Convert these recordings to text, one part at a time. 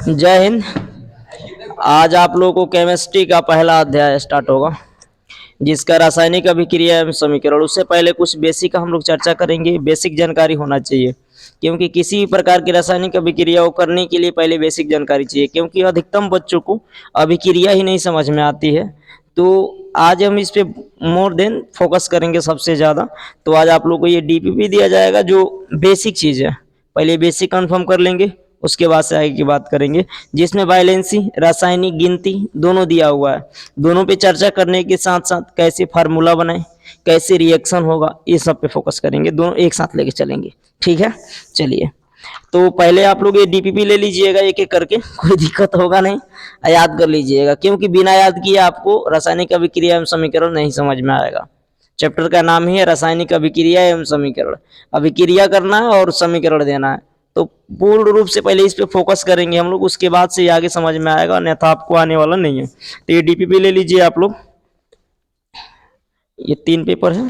जय हिंद। आज आप लोगों को केमिस्ट्री का पहला अध्याय स्टार्ट होगा, जिसका रासायनिक अभिक्रिया एवं समीकरण। उससे पहले कुछ बेसिक हम लोग चर्चा करेंगे। बेसिक जानकारी होना चाहिए, क्योंकि किसी भी प्रकार की रासायनिक अभिक्रिया को करने के लिए पहले बेसिक जानकारी चाहिए, क्योंकि अधिकतम बच्चों को अभिक्रिया ही नहीं समझ में आती है। तो आज हम इस पे मोर देन फोकस करेंगे सबसे ज़्यादा। तो आज आप लोग को ये डीपीपी दिया जाएगा, जो बेसिक चीज़ है। पहले बेसिक कंफर्म कर लेंगे, उसके बाद से आगे की बात करेंगे, जिसमें वायलेंसी, रासायनिक गिनती दोनों दिया हुआ है। दोनों पे चर्चा करने के साथ साथ कैसे फार्मूला बनाए, कैसे रिएक्शन होगा, ये सब पे फोकस करेंगे। दोनों एक साथ लेके चलेंगे, ठीक है। चलिए, तो पहले आप लोग ये डीपीपी ले लीजिएगा एक एक करके, कोई दिक्कत होगा नहीं, याद कर लीजिएगा, क्योंकि बिना याद किए आपको रासायनिक अभिक्रिया एवं समीकरण नहीं समझ में आएगा। चैप्टर का नाम ही है रासायनिक अभिक्रिया एवं समीकरण। अभिक्रिया करना है और समीकरण देना है, तो पूर्ण रूप से पहले इस पे फोकस करेंगे हम लोग, उसके बाद से आगे समझ में आएगा, अन्यथा आपको आने वाला नहीं है। तो ये डीपीपी ले लीजिए आप लोग, ये 3 पेपर है,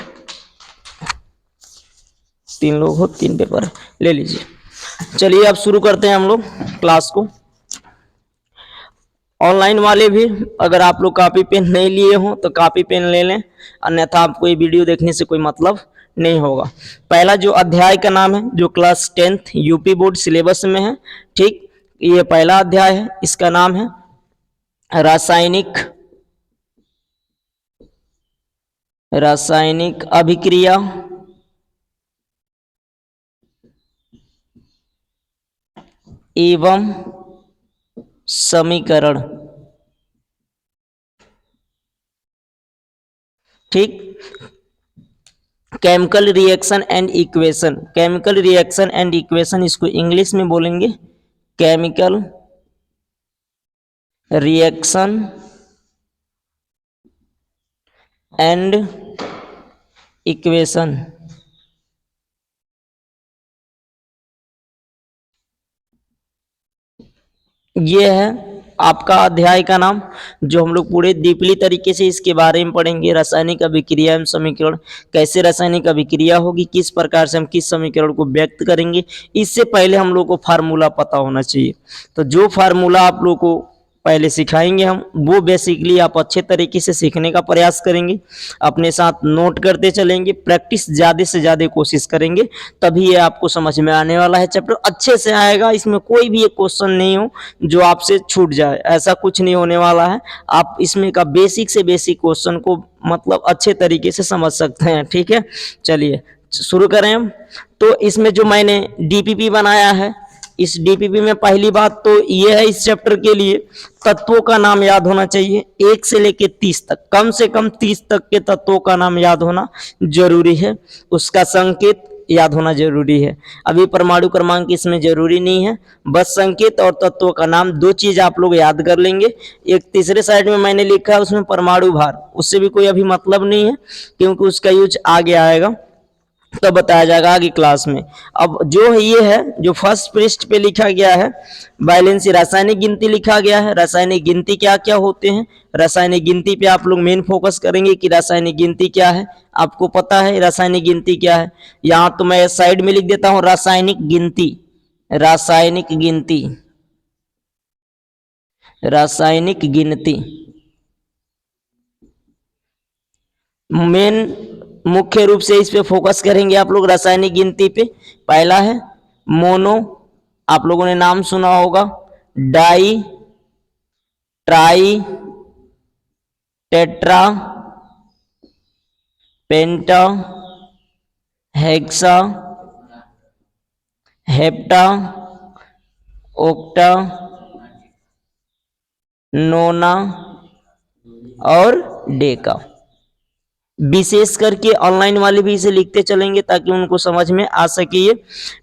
3 लोग हो, 3 पेपर ले लीजिए। चलिए अब शुरू करते हैं हम लोग क्लास को। ऑनलाइन वाले भी अगर आप लोग कॉपी पेन नहीं लिए हो तो कॉपी पेन ले लें, अन्यथा आपको ये वीडियो देखने से कोई मतलब नहीं होगा। पहला जो अध्याय का नाम है, जो class 10th UP board syllabus में है, ठीक, ये पहला अध्याय है। इसका नाम है रासायनिक अभिक्रिया एवं समीकरण, ठीक। Chemical reaction and equation, chemical reaction and equation, इसको इंग्लिश में बोलेंगे केमिकल रिएक्शन एंड इक्वेशन। ये है आपका अध्याय का नाम, जो हम लोग पूरे डीपली तरीके से इसके बारे में पढ़ेंगे। रासायनिक अभिक्रिया एवं समीकरण, कैसे रासायनिक अभिक्रिया होगी, किस प्रकार से हम किस समीकरण को व्यक्त करेंगे। इससे पहले हम लोग को फार्मूला पता होना चाहिए। तो जो फार्मूला आप लोग को पहले सिखाएंगे हम, वो बेसिकली आप अच्छे तरीके से सीखने का प्रयास करेंगे, अपने साथ नोट करते चलेंगे, प्रैक्टिस ज़्यादा से ज़्यादा कोशिश करेंगे, तभी ये आपको समझ में आने वाला है। चैप्टर अच्छे से आएगा, इसमें कोई भी एक क्वेश्चन नहीं हो जो आपसे छूट जाए, ऐसा कुछ नहीं होने वाला है। आप इसमें का बेसिक से बेसिक क्वेश्चन को मतलब अच्छे तरीके से समझ सकते हैं, ठीक है। चलिए शुरू करें हम। तो इसमें जो मैंने डीपीपी बनाया है, इस डीपीपी में पहली बात तो ये है, इस चैप्टर के लिए तत्वों का नाम याद होना चाहिए। 1 से लेकर 30 तक, कम से कम 30 तक के तत्वों का नाम याद होना जरूरी है। उसका संकेत याद होना जरूरी है। अभी परमाणु क्रमांक इसमें जरूरी नहीं है, बस संकेत और तत्वों का नाम, 2 चीज आप लोग याद कर लेंगे। एक तीसरे साइड में मैंने लिखा है, उसमें परमाणु भार, उससे भी कोई अभी मतलब नहीं है, क्योंकि उसका यूज आगे आएगा, तो बताया जाएगा आगे क्लास में। अब जो ये है, जो फर्स्ट पृष्ठ पे लिखा गया है, वैलेंसी रासायनिक गिनती लिखा गया है। रासायनिक गिनती क्या क्या होते हैं, रासायनिक गिनती पे आप लोग मेन फोकस करेंगे कि रासायनिक गिनती क्या है। आपको पता है रासायनिक गिनती क्या है, यहाँ तो मैं साइड में लिख देता हूँ रासायनिक गिनती। रासायनिक गिनती, रासायनिक गिनती मेन मुख्य रूप से इस पे फोकस करेंगे आप लोग, रासायनिक गिनती पे। पहला है मोनो, आप लोगों ने नाम सुना होगा, डाई, ट्राई, टेट्रा, पेंटा, हेक्सा, हेप्टा, ओक्टा, नोना और डेका। विशेष करके ऑनलाइन वाले भी इसे लिखते चलेंगे ताकि उनको समझ में आ सके। ये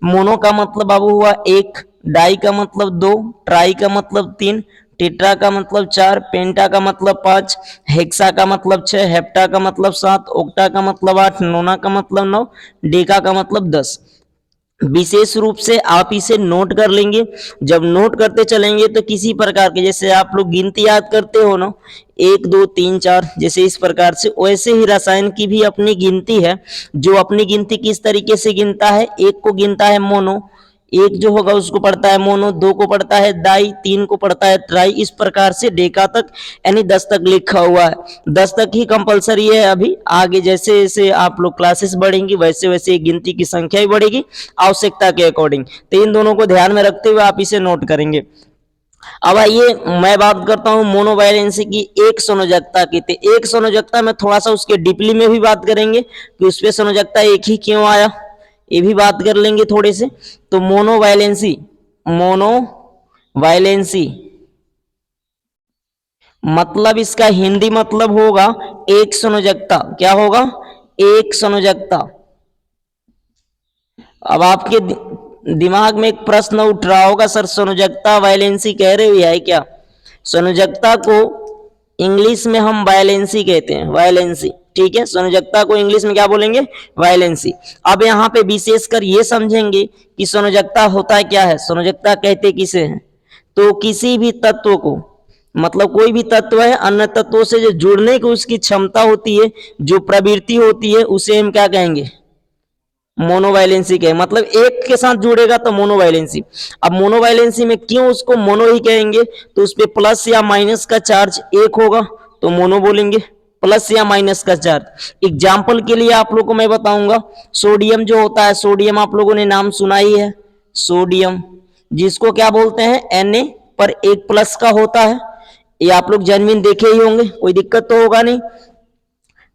मोनो का मतलब बाबू हुआ 1, डाई का मतलब 2, ट्राई का मतलब 3, टेट्रा का मतलब 4, पेंटा का मतलब 5, हेक्सा का मतलब 6, हेप्टा का मतलब 7, ओक्टा का मतलब 8, नोना का मतलब 9, डेका का मतलब 10। विशेष रूप से आप इसे नोट कर लेंगे। जब नोट करते चलेंगे तो किसी प्रकार के, जैसे आप लोग गिनती याद करते हो ना, 1 2 3 4, जैसे इस प्रकार से, वैसे ही रसायन की भी अपनी गिनती है। जो अपनी गिनती किस तरीके से गिनता है, 1 को गिनता है मोनो, एक जो होगा उसको पढ़ता है मोनो, दो को पढ़ता है डाई, तीन को पढ़ता है ट्राई। इस प्रकार से डेका तक यानी 10 तक लिखा हुआ है। 10 तक ही कंपलसरी है। अभी आगे जैसे जैसे आप लोग क्लासेस बढ़ेंगी वैसे वैसे गिनती की संख्या ही बढ़ेगी आवश्यकता के अकॉर्डिंग। तो इन दोनों को ध्यान में रखते हुए आप इसे नोट करेंगे। अब आइए मैं बात करता हूं मोनोवैलेंसी की एक संयोजकता की। तो एक संयोजकता में थोड़ा सा उसके डीपली में भी बात करेंगे कि उस पे संयोजकता एक ही क्यों आया, ये भी बात कर लेंगे थोड़े से। तो मोनोवैलेंसी, मोनोवैलेंसी मतलब इसका हिंदी मतलब होगा एक संयोजकता। क्या होगा? एक संयोजकता। अब आपके दिमाग में एक प्रश्न उठ रहा होगा, सर संयोजकता वैलेंसी कह रहे हो है क्या? संयोजकता को इंग्लिश में हम वैलेंसी कहते हैं, वैलेंसी। ठीक है, संयोजकता को इंग्लिश में क्या बोलेंगे? वैलेंसी। अब यहाँ पे विशेषकर ये समझेंगे कि संयोजकता होता क्या है। संयोजकता कहते किसे हैं? तो किसी भी तत्व को, मतलब कोई भी तत्व है अन्य तत्वों से जो जुड़ने की उसकी क्षमता होती है, जो प्रवृत्ति होती है, उसे हम क्या कहेंगे? मोनोवैलेंसी के। मतलब एक के साथ जुड़ेगा तो मोनोवैलेंसी। अब मोनोवैलेंसी में क्यों उसको मोनो ही कहेंगे? तो उस पे प्लस या माइनस का चार्ज एक होगा तो मोनो बोलेंगे, प्लस या माइनस का चार्ज। एग्जाम्पल के लिए आप लोगों को मैं बताऊंगा, सोडियम जो होता है, सोडियम आप लोगों ने नाम सुना ही है, सोडियम जिसको क्या बोलते हैं? Na पर एक प्लस का होता है। ये आप लोग जेनविन देखे ही होंगे, कोई दिक्कत तो होगा नहीं।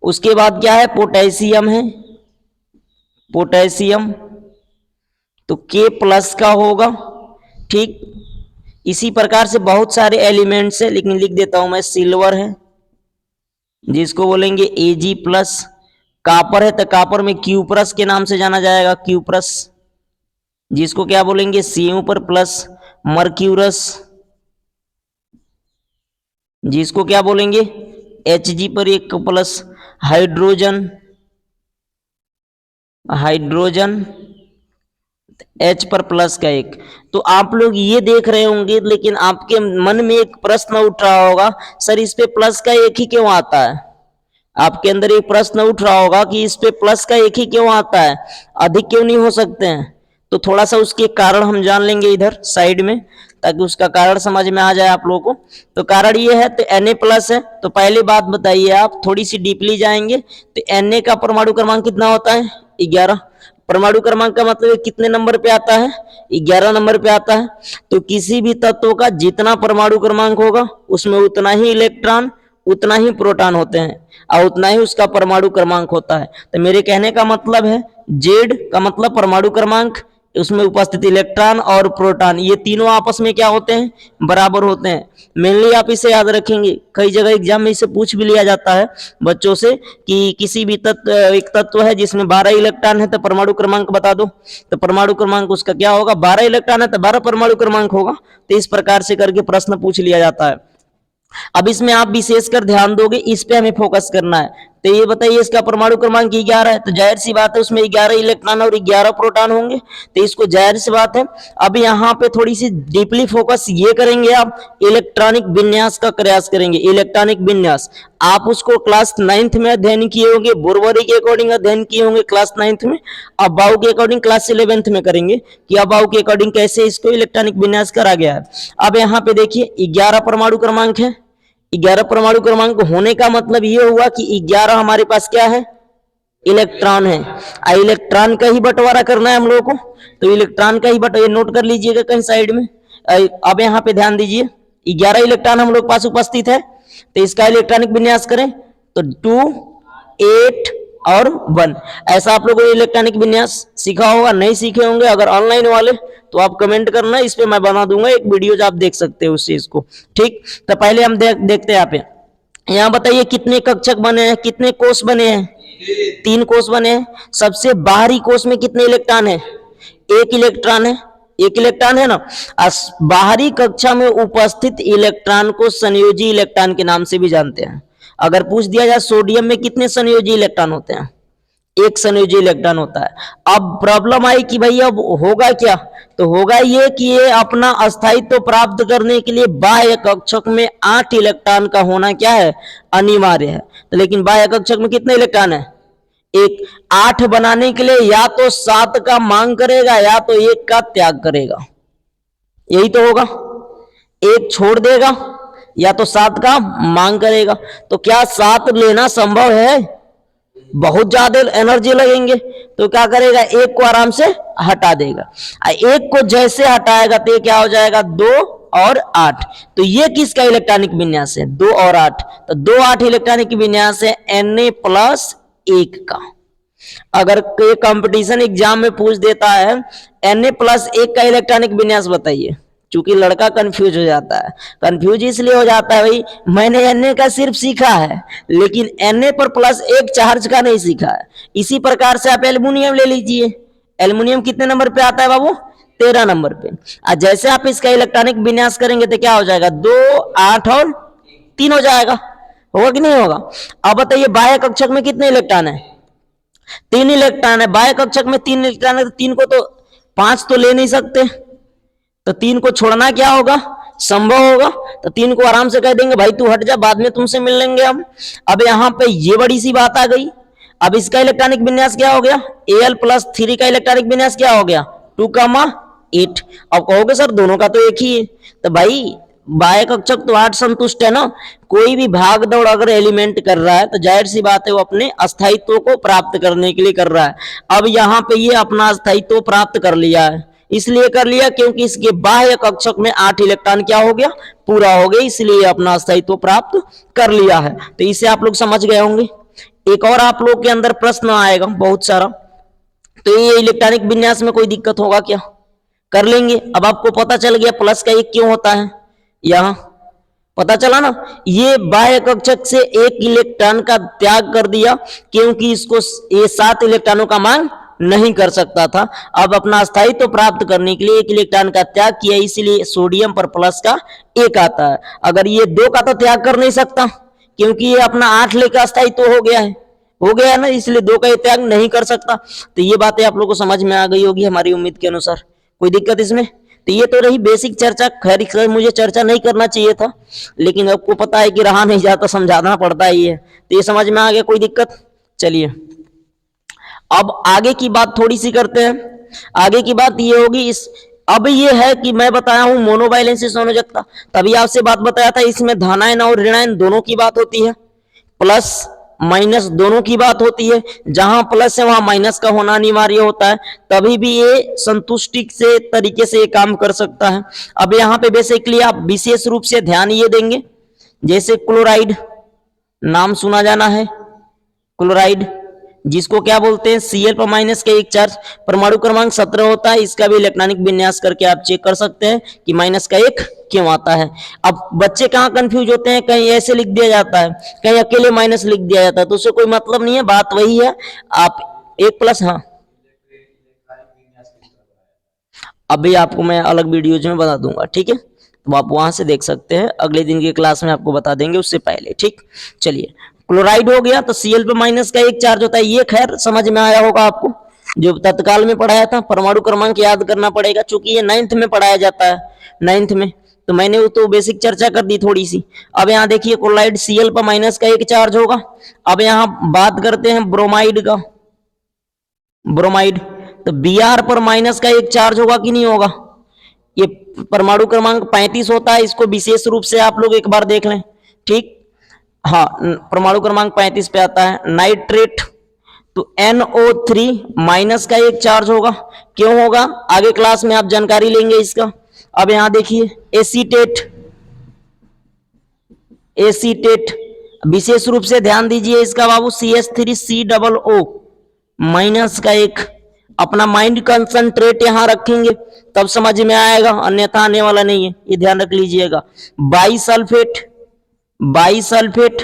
उसके बाद क्या है? पोटेशियम है, पोटेशियम तो के प्लस का होगा। ठीक, इसी प्रकार से बहुत सारे एलिमेंट्स है, लेकिन लिख देता हूं मैं। सिल्वर है जिसको बोलेंगे Ag प्लस। कापर है तो कापर में क्यूप्रस के नाम से जाना जाएगा, क्यूप्रस जिसको क्या बोलेंगे? Cu पर प्लस। मर्क्यूरस जिसको क्या बोलेंगे? Hg पर एक प्लस। हाइड्रोजन, हाइड्रोजन H पर प्लस का एक। तो आप लोग ये देख रहे होंगे, लेकिन आपके मन में एक प्रश्न उठ रहा होगा, सर इस पे प्लस का एक ही क्यों आता है? आपके अंदर एक प्रश्न उठ रहा होगा कि इस पे प्लस का एक ही क्यों आता है, अधिक क्यों नहीं हो सकते हैं? तो थोड़ा सा उसके कारण हम जान लेंगे इधर साइड में, ताकि उसका कारण समझ में आ जाए आप लोगों को। तो कारण ये है, तो Na प्लस है। तो पहली बात बताइए, आप थोड़ी सी डीपली जाएंगे तो Na का परमाणु क्रमांक कितना होता है? 11। परमाणु क्रमांक का मतलब कितने नंबर पे आता है? 11 नंबर पे आता है। तो किसी भी तत्व का जितना परमाणु क्रमांक होगा उसमें उतना ही इलेक्ट्रॉन, उतना ही प्रोटॉन होते हैं और उतना ही उसका परमाणु क्रमांक होता है। तो मेरे कहने का मतलब है, जेड का मतलब परमाणु क्रमांक, उसमें उपस्थित इलेक्ट्रॉन और प्रोटॉन, ये तीनों आपस में क्या होते हैं? बराबर होते हैं। मेनली आप इसे याद रखेंगे, कई जगह एग्जाम में इसे पूछ भी लिया जाता है बच्चों से कि किसी भी तत्व, एक तत्व है जिसमें 12 इलेक्ट्रॉन है तो परमाणु क्रमांक बता दो। तो परमाणु क्रमांक उसका क्या होगा? 12 इलेक्ट्रॉन है तो 12 परमाणु क्रमांक होगा। तो इस प्रकार से करके प्रश्न पूछ लिया जाता है। अब इसमें आप विशेषकर ध्यान दोगे, इस पे हमें फोकस करना है। तो ये बताइए, इसका परमाणु क्रमांक 11 है, तो जाहिर सी बात है उसमें 11 इलेक्ट्रॉन और 11 प्रोटॉन होंगे। तो इसको जाहिर सी बात है। अब यहाँ पे थोड़ी सी डीपली फोकस ये करेंगे, आप इलेक्ट्रॉनिक विन्यास का प्रयास करेंगे। इलेक्ट्रॉनिक विन्यास आप उसको क्लास 9th में अध्ययन किए होंगे, बोरवरी के अकॉर्डिंग अध्ययन किए होंगे क्लास 9th में। अब बाउ के अकॉर्डिंग क्लास 11th में करेंगे कि अब बाउ के अकॉर्डिंग कैसे इसको इलेक्ट्रॉनिक विन्यास करा गया है। अब यहाँ पे देखिए 11 परमाणु क्रमांक है। 11 परमाणु क्रमांक होने का मतलब ये हुआ कि 11 हमारे पास क्या है? इलेक्ट्रॉन है। इलेक्ट्रॉन का ही बंटवारा करना है हम लोगों को, तो इलेक्ट्रॉन का ही बंटवारा नोट कर लीजिएगा कहीं साइड में। अब यहाँ पे ध्यान दीजिए, 11 इलेक्ट्रॉन हम लोग पास उपस्थित है, तो इसका इलेक्ट्रॉनिक विन्यास करें तो 2, 8 और 1। ऐसा आप लोगों ने इलेक्ट्रॉनिक विन्यास सीखा होगा, नहीं सीखे होंगे अगर ऑनलाइन वाले तो आप कमेंट करना, इस पे मैं बना दूंगा एक वीडियो जो आप देख सकते हो उस चीज को। ठीक, तो पहले हम देखते हैं। यहाँ पे यहाँ बताइए कितने कक्षक बने हैं, कितने कोष बने हैं? 3 कोष बने हैं। सबसे बाहरी कोष में कितने इलेक्ट्रॉन है? 1 इलेक्ट्रॉन है, 1 इलेक्ट्रॉन है ना। बाहरी कक्षा में उपस्थित इलेक्ट्रॉन को संयोजी इलेक्ट्रॉन के नाम से भी जानते हैं। अगर पूछ दिया जाए सोडियम में कितने संयोजी इलेक्ट्रॉन होते हैं? 1 संयोजी इलेक्ट्रॉन होता है। अब प्रॉब्लम आई कि भाई अब होगा क्या? तो होगा ये कि ये अपना अस्थायित्व प्राप्त करने के लिए बाह्य कक्षक में 8 इलेक्ट्रॉन का होना क्या है? अनिवार्य है। तो लेकिन बाह्य कक्षक में कितने इलेक्ट्रॉन है? एक 8 बनाने के लिए या तो 7 का मांग करेगा या तो 1 का त्याग करेगा, यही तो होगा। 1 छोड़ देगा या तो 7 का मांग करेगा। तो क्या 7 लेना संभव है? बहुत ज्यादा एनर्जी लगेंगे। तो क्या करेगा, 1 को आराम से हटा देगा। 1 को जैसे हटाएगा तो ये क्या हो जाएगा, 2 और 8। तो ये किसका इलेक्ट्रॉनिक विन्यास है, 2 और 8। तो 2 8 इलेक्ट्रॉनिक विन्यास है Na+1 का। अगर कोई कंपटीशन एग्जाम में पूछ देता है Na+1 का इलेक्ट्रॉनिक विन्यास बताइए, क्योंकि लड़का कंफ्यूज हो जाता है। कंफ्यूज इसलिए हो जाता है, भाई मैंने Na का सिर्फ सीखा है लेकिन Na पर +1 चार्ज का नहीं सीखा है। इसी प्रकार से आप एल्युमिनियम ले लीजिए। एल्युमिनियम कितने नंबर पे आता है बाबू, 13 नंबर पे। जैसे आप इसका इलेक्ट्रॉनिक विन्यास करेंगे तो क्या हो जाएगा, 2 8 और 3 हो जाएगा। होगा कि नहीं होगा? अब बताइए बाह्य कक्षक में कितने इलेक्ट्रॉन है, 3 इलेक्ट्रॉन है। बाह्य कक्षक में 3 इलेक्ट्रॉन है तो 3 को तो 5 तो ले नहीं सकते, तो 3 को छोड़ना क्या होगा, संभव होगा। तो 3 को आराम से कह देंगे भाई तू हट जा, बाद में तुमसे मिल लेंगे हम। अब यहाँ पे ये बड़ी सी बात आ गई। अब इसका इलेक्ट्रॉनिक विन्यास क्या हो गया, Al+3 का इलेक्ट्रॉनिक विन्यास क्या हो गया, 2,8। अब कहोगे सर दोनों का तो एक ही है। तो भाई बाह्य कक्षक तो 8 संतुष्ट है ना। कोई भी भाग दौड़ अगर एलिमेंट कर रहा है तो जाहिर सी बात है वो अपने अस्थायित्व को प्राप्त करने के लिए कर रहा है। अब यहाँ पे ये अपना अस्थायित्व प्राप्त कर लिया है, इसलिए कर लिया क्योंकि इसके बाह्य कक्षक में 8 इलेक्ट्रॉन क्या हो गया, पूरा हो गया, इसलिए अपना अस्थायित्व प्राप्त कर लिया है। तो इसे आप लोग समझ गए होंगे। एक और आप लोग के अंदर प्रश्न आएगा बहुत सारा, तो ये इलेक्ट्रॉनिक विन्यास में कोई दिक्कत होगा क्या, कर लेंगे। अब आपको पता चल गया प्लस का 1 क्यों होता है, यहां पता चला ना। ये बाह्य कक्षक से 1 इलेक्ट्रॉन का त्याग कर दिया क्योंकि इसको ये 7 इलेक्ट्रॉनों का मांग नहीं कर सकता था। अब अपना अस्थायित्व प्राप्त करने के लिए 1 इलेक्ट्रॉन का त्याग किया, इसलिए सोडियम पर प्लस का 1 आता है। अगर ये 2 का तो त्याग कर नहीं सकता क्योंकि ये अपना 8 लेकर अस्थायित्व हो गया है, हो गया है ना, इसलिए 2 का ये त्याग नहीं कर सकता। तो ये बातें आप लोगों को समझ में आ गई होगी हमारी उम्मीद के अनुसार। कोई दिक्कत इसमें? तो ये तो रही बेसिक चर्चा। खैर मुझे चर्चा नहीं करना चाहिए था, लेकिन आपको पता है कि रहा नहीं जाता, समझाना पड़ता ही है। तो ये समझ में आ गया, कोई दिक्कत? चलिए अब आगे की बात थोड़ी सी करते हैं। आगे की बात ये होगी, इस अब ये है कि मैं बताया हूं मोनोवैलेंसी संयोजकता, तभी आपसे बात बताया था इसमें धनायन और ऋणायन दोनों की बात होती है, प्लस माइनस दोनों की बात होती है। जहां प्लस है वहां माइनस का होना अनिवार्य होता है, तभी भी ये संतुष्टि से तरीके से ये काम कर सकता है। अब यहाँ पे बेसिकली आप विशेष रूप से ध्यान ये देंगे, जैसे क्लोराइड नाम सुना जाना है, क्लोराइड जिसको क्या बोलते हैं, Cl पर माइनस का 1 चार्ज, परमाणु क्रमांक 17 होता है। इसका भी इलेक्ट्रॉनिक विन्यास करके आप चेक कर सकते हैं कि माइनस का 1 क्यों आता है। अब बच्चे कहाँ कंफ्यूज होते हैं, कहीं ऐसे लिख दिया जाता है, कहीं अकेले माइनस लिख दिया जाता है, तो उससे कोई मतलब नहीं है, बात वही है। आप 1+, हाँ अभी आपको मैं अलग वीडियोज में बता दूंगा, ठीक है, तो आप वहां से देख सकते हैं, अगले दिन की क्लास में आपको बता देंगे उससे पहले, ठीक। चलिए क्लोराइड हो गया तो Cl पे माइनस का 1 चार्ज होता है, ये खैर समझ में आया होगा आपको, जो तत्काल में पढ़ाया था। परमाणु क्रमांक याद करना पड़ेगा क्योंकि ये 9th में पढ़ाया जाता है, 9th में, तो मैंने वो तो बेसिक चर्चा कर दी थोड़ी सी। अब यहाँ देखिए क्लोराइड Cl पर माइनस का 1 चार्ज होगा। अब यहाँ बात करते हैं ब्रोमाइड का, ब्रोमाइड तो Br पर माइनस का 1 चार्ज होगा कि नहीं होगा। ये परमाणु क्रमांक 35 होता है, इसको विशेष रूप से आप लोग एक बार देख लें, ठीक। हाँ परमाणु क्रमांक 35 पे आता है। नाइट्रेट तो NO3 माइनस का 1 चार्ज होगा, क्यों होगा आगे क्लास में आप जानकारी लेंगे इसका। अब यहां देखिए एसीटेट, एसीटेट विशेष रूप से ध्यान दीजिए इसका बाबू, CH3COO माइनस का 1। अपना माइंड कंसंट्रेट यहां रखेंगे तब समझ में आएगा, अन्यथा आने वाला नहीं है, ये ध्यान रख लीजिएगा। बाईसल्फेट, बाईसल्फेट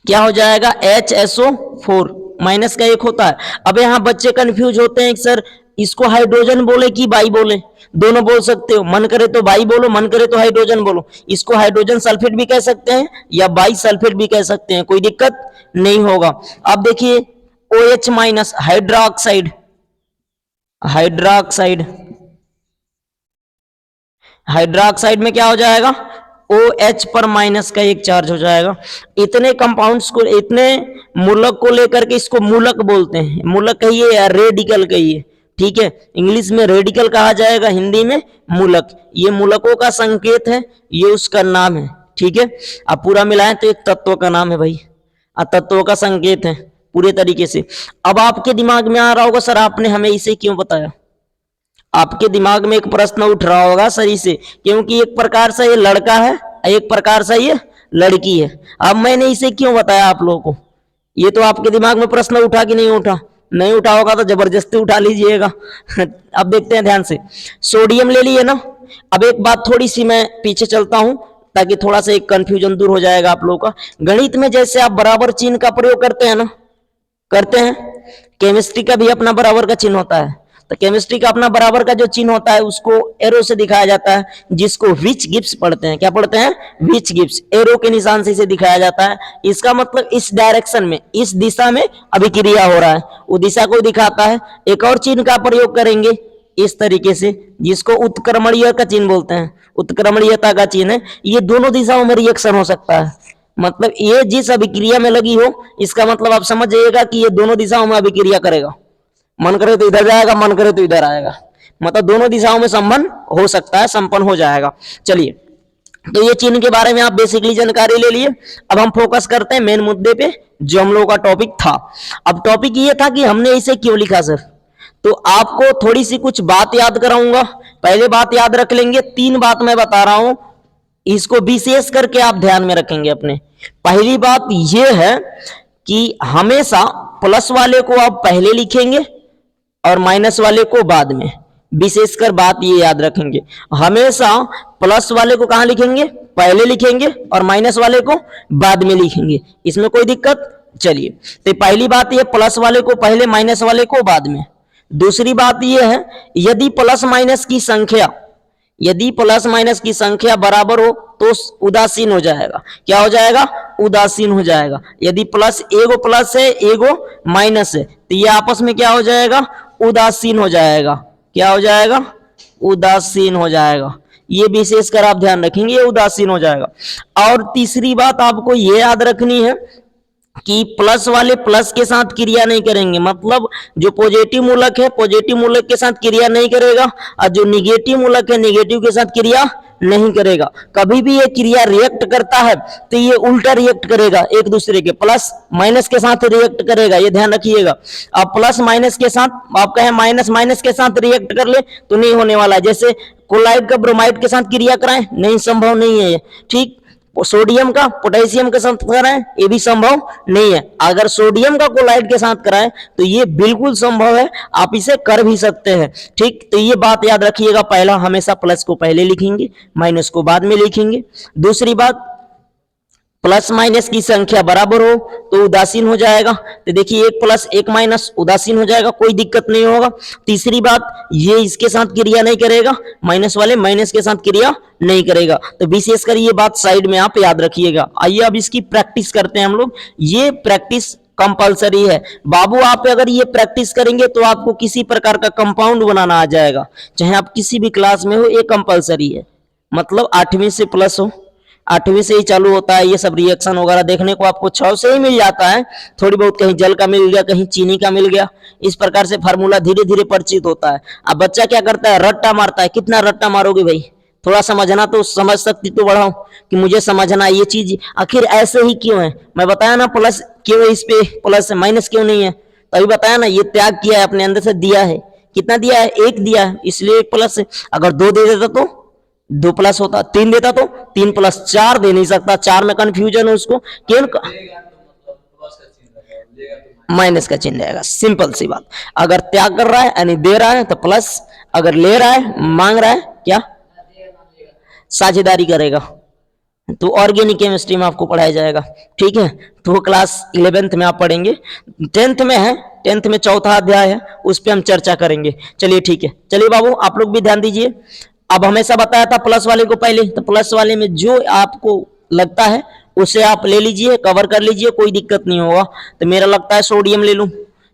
क्या हो जाएगा, HSO4 माइनस का 1 होता है। अब यहाँ बच्चे कंफ्यूज होते हैं सर इसको हाइड्रोजन बोले कि बाई बोले, दोनों बोल सकते हो, मन करे तो बाई बोलो, मन करे तो हाइड्रोजन बोलो। इसको हाइड्रोजन सल्फेट भी कह सकते हैं या बाई सल्फेट भी कह सकते हैं, कोई दिक्कत नहीं होगा। अब देखिए OH minus hydroxide, hydroxide, hydroxide में क्या हो जाएगा OH पर माइनस का एक चार्ज हो जाएगा। इतने कंपाउंड्स को, इतने मूलक को लेकर के इसको मूलक बोलते हैं। मूलक कहिए या रेडिकल कहिए, ठीक है। इंग्लिश में रेडिकल कहा जाएगा, हिंदी में मूलक। ये मूलकों का संकेत है, ये उसका नाम है, ठीक है। अब पूरा मिलाएं तो एक तत्व का नाम है भाई, तत्वों का संकेत है पूरे तरीके से। अब आपके दिमाग में आ रहा होगा सर आपने हमें इसे क्यों बताया। आपके दिमाग में एक प्रश्न उठ रहा होगा सर इसे, क्योंकि एक प्रकार से ये लड़का है, एक प्रकार से ये लड़की है, अब मैंने इसे क्यों बताया आप लोगों को। ये तो आपके दिमाग में प्रश्न उठा कि नहीं उठा, नहीं उठा होगा तो जबरदस्ती उठा लीजिएगा। अब देखते हैं ध्यान से, सोडियम ले लिए ना। अब एक बात थोड़ी सी मैं पीछे चलता हूं ताकि थोड़ा सा एक कंफ्यूजन दूर हो जाएगा आप लोगों का। गणित में जैसे आप बराबर चिन्ह का प्रयोग करते हैं ना, करते हैं, केमिस्ट्री का भी अपना बराबर का चिन्ह होता है। तो केमिस्ट्री का अपना बराबर का जो चिन्ह होता है उसको एरो से दिखाया जाता है, जिसको विच गिब्स पढ़ते हैं। क्या पढ़ते हैं? विच गिब्स। एरो के निशान से इसे दिखाया जाता है। इसका मतलब इस डायरेक्शन में, इस दिशा में अभिक्रिया हो रहा है, वो दिशा को दिखाता है। एक और चिन्ह का प्रयोग करेंगे इस तरीके से, जिसको उत्क्रमणीय का चिन्ह बोलते हैं, उत्क्रमणीयता का चिन्ह है। ये दोनों दिशाओं में रिएक्शन हो सकता है, मतलब ये जिस अभिक्रिया में लगी हो, इसका मतलब आप समझ जाइएगा कि ये दोनों दिशाओं में अभिक्रिया करेगा। मन करे तो इधर जाएगा, मन करे तो इधर आएगा, मतलब दोनों दिशाओं में संबंध हो सकता है, संपन्न हो जाएगा। चलिए, तो ये चिन्ह के बारे में आप बेसिकली जानकारी ले लिए। अब हम फोकस करते हैं मेन मुद्दे पे, जो हम लोगों का टॉपिक था। अब टॉपिक ये था कि हमने इसे क्यों लिखा सर, तो आपको थोड़ी सी कुछ बात याद कराऊंगा। पहले बात याद रख लेंगे, 3 बात मैं बता रहा हूं, इसको विशेष करके आप ध्यान में रखेंगे अपने। पहली बात यह है कि हमेशा प्लस वाले को आप पहले लिखेंगे और माइनस वाले को बाद में। विशेषकर बात ये याद रखेंगे, हमेशा प्लस वाले को कहां लिखेंगे? पहले लिखेंगे, और माइनस वाले को बाद में लिखेंगे। इसमें कोई दिक्कत? चलिए, तो पहली बात ये, प्लस वाले को पहले, माइनस वाले को बाद में। दूसरी बात यह है, यदि प्लस माइनस की संख्या, यदि प्लस माइनस की संख्या बराबर हो तो उदासीन हो जाएगा। क्या हो जाएगा? उदासीन हो जाएगा। यदि प्लस, एगो प्लस है एगो माइनस है, तो ये आपस में क्या हो जाएगा? उदासीन हो जाएगा। क्या हो जाएगा? उदासीन हो जाएगा। ये विशेषकर आप ध्यान रखेंगे, ये उदासीन हो जाएगा। और तीसरी बात आपको ये याद रखनी है कि प्लस वाले प्लस के साथ क्रिया नहीं करेंगे, मतलब जो पॉजिटिव मूलक है पॉजिटिव मूलक के साथ क्रिया नहीं करेगा, और जो निगेटिव मूलक है निगेटिव के साथ क्रिया नहीं करेगा। कभी भी ये क्रिया रिएक्ट करता है तो ये उल्टा रिएक्ट करेगा, एक दूसरे के प्लस माइनस के साथ रिएक्ट करेगा, ये ध्यान रखिएगा। अब प्लस माइनस के साथ आप कहें माइनस माइनस के साथ रिएक्ट कर ले तो नहीं होने वाला है। जैसे क्लोराइड का ब्रोमाइड के साथ क्रिया कराएं, नहीं, संभव नहीं है ये, ठीक। सोडियम का पोटेशियम के साथ कराएं, ये भी संभव नहीं है। अगर सोडियम का क्लोराइड के साथ कराएं तो ये बिल्कुल संभव है, आप इसे कर भी सकते हैं, ठीक। तो ये बात याद रखिएगा, पहला हमेशा प्लस को पहले लिखेंगे, माइनस को बाद में लिखेंगे। दूसरी बात, प्लस माइनस की संख्या बराबर हो तो उदासीन हो जाएगा। तो देखिए, एक प्लस एक माइनस उदासीन हो जाएगा, कोई दिक्कत नहीं होगा। तीसरी बात, ये इसके साथ क्रिया नहीं करेगा, माइनस वाले माइनस के साथ क्रिया नहीं करेगा। तो विशेषकर ये बात साइड में आप याद रखिएगा। आइए अब इसकी प्रैक्टिस करते हैं हम लोग। ये प्रैक्टिस कंपलसरी है बाबू, आप अगर ये प्रैक्टिस करेंगे तो आपको किसी प्रकार का कंपाउंड बनाना आ जाएगा, चाहे आप किसी भी क्लास में हो, ये कंपलसरी है। मतलब 8वीं से प्लस हो, 8वीं से ही चालू होता है ये सब रिएक्शन वगैरह, देखने को आपको 6 से ही मिल जाता है। थोड़ी बहुत कहीं जल का मिल गया, कहीं चीनी का मिल गया, इस प्रकार से फार्मूला धीरे धीरे परिचित होता है। अब बच्चा क्या करता है? रट्टा मारता है। कितना रट्टा मारोगे भाई? थोड़ा समझना तो समझ सकती तो बढ़ाओ कि मुझे समझना ये चीज आखिर ऐसे ही क्यों है। मैं बताया ना प्लस क्यों है, इस पे प्लस है, माइनस क्यों नहीं है, तभी बताया ना। ये त्याग किया है, अपने अंदर से दिया है। कितना दिया है? 1 दिया है, इसलिए 1 प्लस है। अगर 2 दे देता तो 2 प्लस होता, 3 देता तो 3 प्लस, 4 दे नहीं सकता, 4 में कंफ्यूजन है उसको, क्यों? माइनस का चिन्ह रहेगा, सिंपल सी बात। अगर त्याग कर रहा है यानी दे रहा है तो प्लस, अगर ले रहा है मांग रहा है क्या? साझेदारी करेगा। तो ऑर्गेनिक केमिस्ट्री में आपको पढ़ाया जाएगा, ठीक है। तो वो क्लास 11th में आप पढ़ेंगे। 10th में है, 10th में 4था अध्याय है, उस पर हम चर्चा करेंगे। चलिए ठीक है, चलिए बाबू आप लोग भी ध्यान दीजिए। अब हमेशा बताया था प्लस वाले को पहले, तो प्लस वाले में जो आपको लगता है उसे आप ले लीजिए, कवर कर लीजिए, कोई दिक्कत नहीं होगा। तो मेरा लगता है सोडियम ले लूं।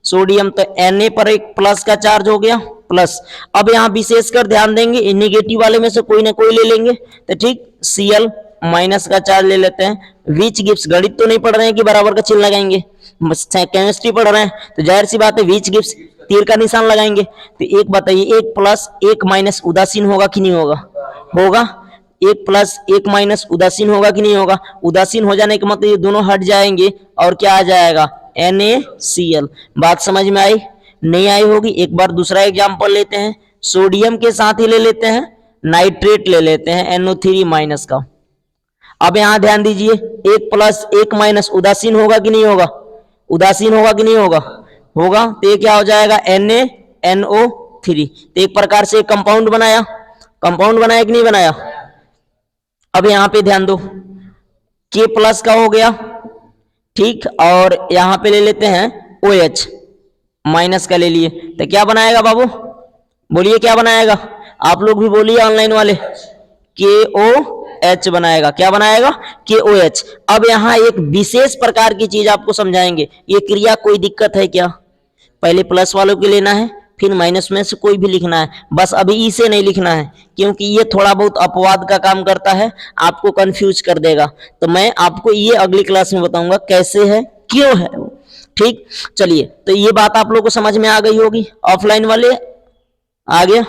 सोडियम तो Na पर एक प्लस का चार्ज हो गया, प्लस। अब यहाँ विशेषकर ध्यान देंगे, निगेटिव वाले में से कोई ना कोई ले लेंगे, तो ठीक। Cl माइनस का चार्ज ले लेते हैं, विच गिव्स, गणित तो नहीं पढ़ रहे हैं कि बराबर का चिन्ह लगाएंगे, केमिस्ट्री पढ़ रहे हैं, तो जाहिर सी बात है विच गिव्स तीर का निशान लगाएंगे। तो एक बताइए, एक प्लस एक माइनस उदासीन होगा कि नहीं होगा? होगा। एक प्लस एक माइनस उदासीन होगा कि नहीं होगा? उदासीन हो जाने का मतलब ये दोनों हट जाएंगे और क्या आ जाएगा? NaCl। बात समझ में आई? नहीं आई होगी। एक बार दूसरा एग्जांपल लेते हैं, सोडियम के साथ ही ले लेते हैं नाइट्रेट ले लेते हैं NO3 माइनस का। अब यहां ध्यान दीजिए, एक प्लस एक माइनस उदासीन होगा कि नहीं होगा? उदासीन होगा कि नहीं होगा? होगा। तो ये क्या हो जाएगा? NaNO3। तो एक प्रकार से कंपाउंड बनाया, कंपाउंड बनाया कि नहीं बनाया? अब यहां पे ध्यान दो, K प्लस का हो गया, ठीक, और यहां पे ले लेते हैं OH माइनस का ले लिए, तो क्या बनाएगा बाबू? बोलिए क्या बनाएगा? आप लोग भी बोलिए ऑनलाइन वाले, KOH बनाएगा। क्या बनाएगा? KOH। अब यहां एक विशेष प्रकार की चीज आपको समझाएंगे, ये क्रिया कोई दिक्कत है क्या? पहले प्लस वालों के लेना है, फिर माइनस में से कोई भी लिखना है, बस अभी इसे नहीं लिखना है क्योंकि ये थोड़ा बहुत अपवाद का काम करता है, आपको कंफ्यूज कर देगा। तो मैं आपको ये अगली क्लास में बताऊंगा कैसे है, क्यों है, ठीक। चलिए, तो ये बात आप लोगों को समझ में आ गई होगी। ऑफलाइन वाले आ गया,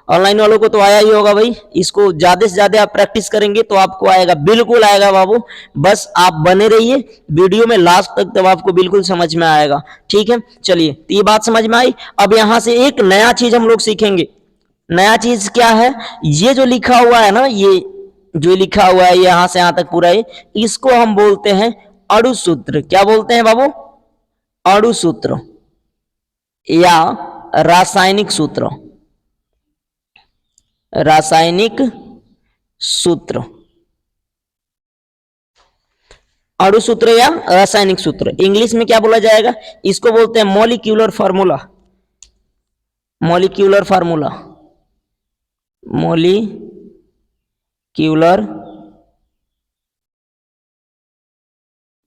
ऑनलाइन वालों को तो आया ही होगा भाई। इसको ज्यादा से ज्यादा आप प्रैक्टिस करेंगे तो आपको आएगा, बिल्कुल आएगा बाबू। बस आप बने रहिए वीडियो में लास्ट तक, तब आपको बिल्कुल समझ में आएगा, ठीक है। चलिए, तो ये बात समझ में आई। अब यहां से एक नया चीज हम लोग सीखेंगे। नया चीज क्या है? ये जो लिखा हुआ है ना, ये जो लिखा हुआ है यहां से यहां तक पूरा है, इसको हम बोलते हैं अणुसूत्र। क्या बोलते हैं बाबू? अणुसूत्र या रासायनिक सूत्र। रासायनिक सूत्र, अणुसूत्र या रासायनिक सूत्र, इंग्लिश में क्या बोला जाएगा? इसको बोलते हैं molecular formula. Molecular formula, molecular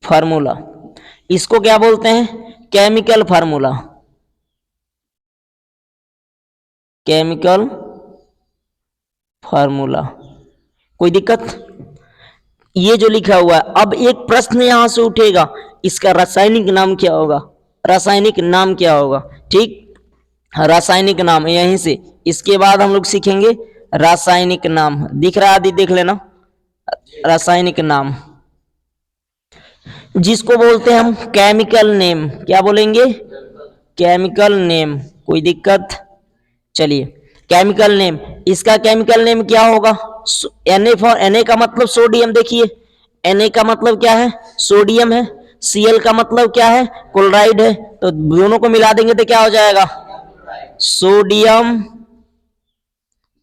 formula. इसको क्या बोलते हैं? Chemical formula. Chemical formula. कोई दिक्कत? ये जो लिखा हुआ है, अब एक प्रश्न यहां से उठेगा, इसका रासायनिक नाम क्या होगा? रासायनिक नाम क्या होगा? ठीक, रासायनिक नाम यहीं से, इसके बाद हम लोग सीखेंगे रासायनिक नाम। दिख रहा है आदि? देख लेना, रासायनिक नाम जिसको बोलते हैं हम केमिकल नेम। क्या बोलेंगे? Chemical name. कोई दिक्कत? चलिए, केमिकल नेम, इसका केमिकल नेम क्या होगा? Na का मतलब सोडियम। देखिए, Na का मतलब क्या है? सोडियम है। Cl का मतलब क्या है? क्लोराइड है। तो दोनों को मिला देंगे तो क्या हो जाएगा? Sodium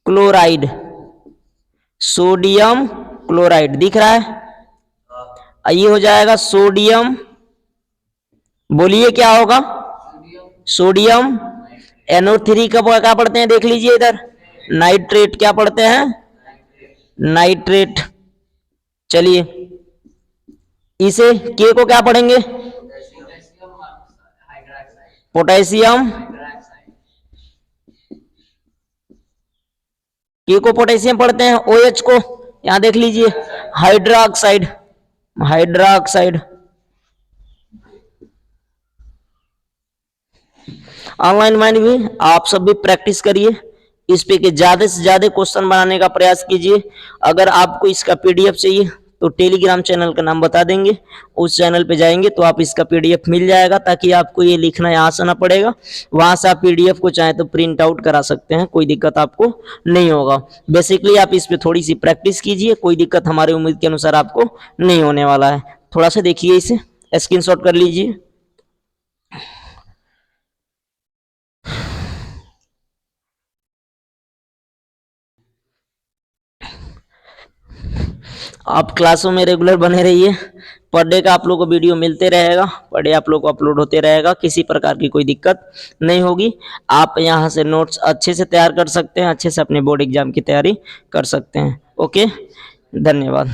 chloride. सोडियम क्लोराइड दिख रहा है? ये हो जाएगा सोडियम, बोलिए क्या होगा? सोडियम NO3 का क्या पढ़ते हैं? देख लीजिए इधर, नाइट्रेट। क्या पढ़ते हैं? नाइट्रेट। चलिए, इसे के को क्या पढ़ेंगे? पोटेशियम। के को पोटेशियम पढ़ते हैं। OH को यहां देख लीजिए, हाइड्रोक्साइड। हाइड्रोक्साइड। ऑनलाइन माइंड भी आप सब भी प्रैक्टिस करिए, इस पे के ज्यादा से ज्यादा क्वेश्चन बनाने का प्रयास कीजिए। अगर आपको इसका PDF चाहिए तो टेलीग्राम चैनल का नाम बता देंगे, उस चैनल पे जाएंगे तो आप इसका PDF मिल जाएगा, ताकि आपको ये लिखना यहाँ से ना पड़ेगा। वहां से आप PDF को चाहे तो प्रिंट आउट करा सकते हैं, कोई दिक्कत आपको नहीं होगा। बेसिकली आप इस पे थोड़ी सी प्रैक्टिस कीजिए, कोई दिक्कत हमारी उम्मीद के अनुसार आपको नहीं होने वाला है। थोड़ा सा देखिए, इसे स्क्रीनशॉट कर लीजिए। आप क्लासों में रेगुलर बने रहिए, पर डे का आप लोग को वीडियो मिलते रहेगा, पर डे आप लोग को अपलोड होते रहेगा, किसी प्रकार की कोई दिक्कत नहीं होगी। आप यहाँ से नोट्स अच्छे से तैयार कर सकते हैं, अच्छे से अपने बोर्ड एग्जाम की तैयारी कर सकते हैं। ओके, धन्यवाद।